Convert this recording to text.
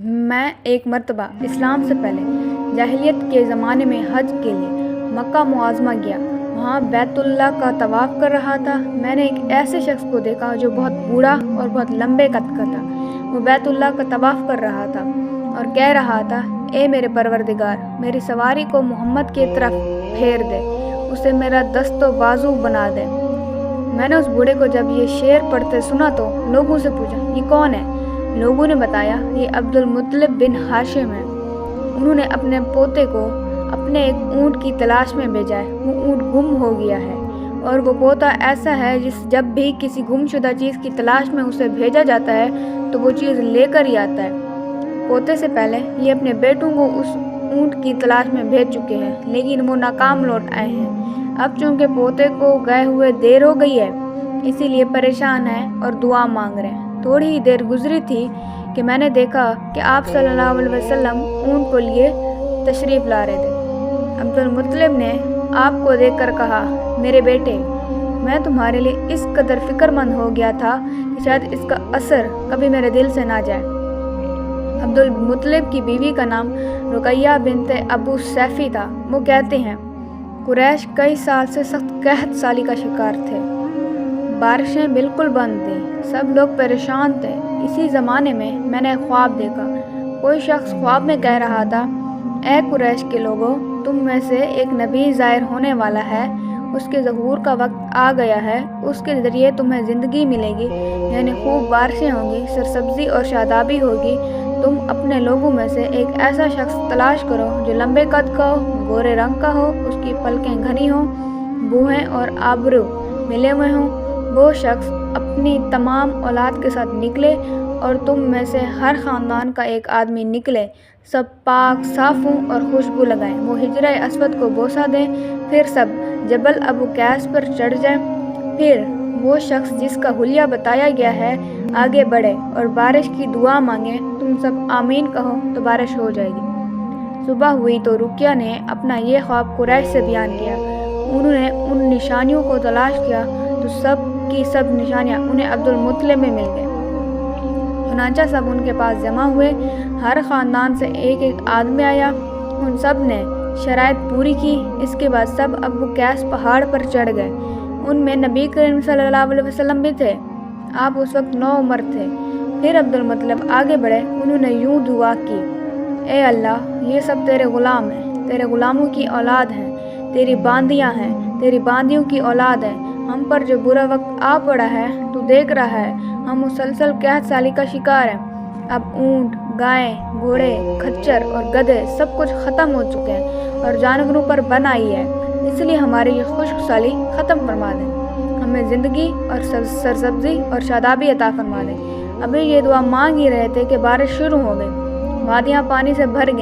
میں ایک مرتبہ اسلام سے پہلے جاہلیت کے زمانے میں حج کے لیے مکہ معظمہ گیا۔ وہاں بیت اللہ کا طواف کر رہا تھا۔ میں نے ایک ایسے شخص کو دیکھا جو بہت بوڑھا اور بہت لمبے قد کا تھا۔ وہ بیت اللہ کا طواف کر رہا تھا اور کہہ رہا تھا، اے میرے پروردگار، میری سواری کو محمد کی طرف پھیر دے، اسے میرا دست و بازو بنا دے۔ میں نے اس بوڑھے کو جب یہ شعر پڑھتے سنا تو لوگوں سے پوچھا، یہ کون ہے؟ لوگوں نے بتایا، یہ عبد المطلب بن ہاشم ہے۔ انہوں نے اپنے پوتے کو اپنے ایک اونٹ کی تلاش میں بھیجا ہے۔ وہ اونٹ گم ہو گیا ہے اور وہ پوتا ایسا ہے جب بھی کسی گم شدہ چیز کی تلاش میں اسے بھیجا جاتا ہے تو وہ چیز لے کر ہی آتا ہے۔ پوتے سے پہلے یہ اپنے بیٹوں کو اس اونٹ کی تلاش میں بھیج چکے ہیں، لیکن وہ ناکام لوٹ آئے ہیں۔ اب چونکہ پوتے کو گئے ہوئے دیر ہو گئی ہے، اسی لیے پریشان ہیں اور دعا مانگ رہے ہیں۔ تھوڑی ہی دیر گزری تھی کہ میں نے دیکھا کہ آپ صلی اللہ علیہ وسلم اونٹ کو لیے تشریف لا رہے تھے۔ عبد المطلب نے آپ کو دیکھ کر کہا، میرے بیٹے، میں تمہارے لیے اس قدر فکر مند ہو گیا تھا کہ شاید اس کا اثر کبھی میرے دل سے نہ جائے۔ عبد المطلب کی بیوی کا نام رقیہ بنت ابو سیفی تھا۔ وہ کہتے ہیں، قریش کئی سال سے سخت قحط سالی کا شکار تھے۔ بارشیں بالکل بند تھیں، سب لوگ پریشان تھے۔ اسی زمانے میں میں نے خواب دیکھا۔ کوئی شخص خواب میں کہہ رہا تھا، اے قریش کے لوگوں، تم میں سے ایک نبی ظاہر ہونے والا ہے، اس کے ظہور کا وقت آ گیا ہے، اس کے ذریعے تمہیں زندگی ملے گی، یعنی خوب بارشیں ہوں گی، سرسبزی اور شادابی ہوگی۔ تم اپنے لوگوں میں سے ایک ایسا شخص تلاش کرو جو لمبے قد کا ہو، گورے رنگ کا ہو، اس کی پلکیں گھنی ہوں، بوہیں اور آبرو ملے ہوئے ہوں۔ وہ شخص اپنی تمام اولاد کے ساتھ نکلے اور تم میں سے ہر خاندان کا ایک آدمی نکلے، سب پاک صاف ہوں اور خوشبو لگائیں۔ وہ حجرہ اسود کو بوسہ دیں، پھر سب جبل ابو قیس پر چڑھ جائیں۔ پھر وہ شخص جس کا حلیہ بتایا گیا ہے آگے بڑھے اور بارش کی دعا مانگے۔ تم سب آمین کہو تو بارش ہو جائے گی۔ صبح ہوئی تو رقیہ نے اپنا یہ خواب قریش سے بیان کیا۔ انہوں نے ان نشانیوں کو تلاش کیا تو سب کی سب نشانیاں انہیں عبد المطلب میں مل گئیں۔ چنانچہ سب ان کے پاس جمع ہوئے، ہر خاندان سے ایک ایک آدمی آیا، ان سب نے شرائط پوری کی۔ اس کے بعد سب ابو قیس پہاڑ پر چڑھ گئے۔ ان میں نبی کریم صلی اللہ علیہ وسلم بھی تھے۔ آپ اس وقت نوعمر تھے۔ پھر عبد المطلب آگے بڑھے۔ انہوں نے یوں دعا کی، اے اللہ، یہ سب تیرے غلام ہیں، تیرے غلاموں کی اولاد ہیں، تیری باندیاں ہیں، تیری باندیوں کی اولاد ہیں۔ ہم پر جو برا وقت آ پڑا ہے تو دیکھ رہا ہے، ہم مسلسل قحط سالی کا شکار ہیں۔ اب اونٹ، گائیں، گھوڑے، کھچر اور گدھے سب کچھ ختم ہو چکے ہیں اور جانوروں پر بن آئی ہے، اس لیے ہماری یہ خشک سالی ختم فرما دیں، ہمیں زندگی اور سرسبزی اور شادابی عطا فرما دیں۔ ابھی یہ دعا مانگ ہی رہے تھے کہ بارش شروع ہو گئی، وادیاں پانی سے بھر گئیں۔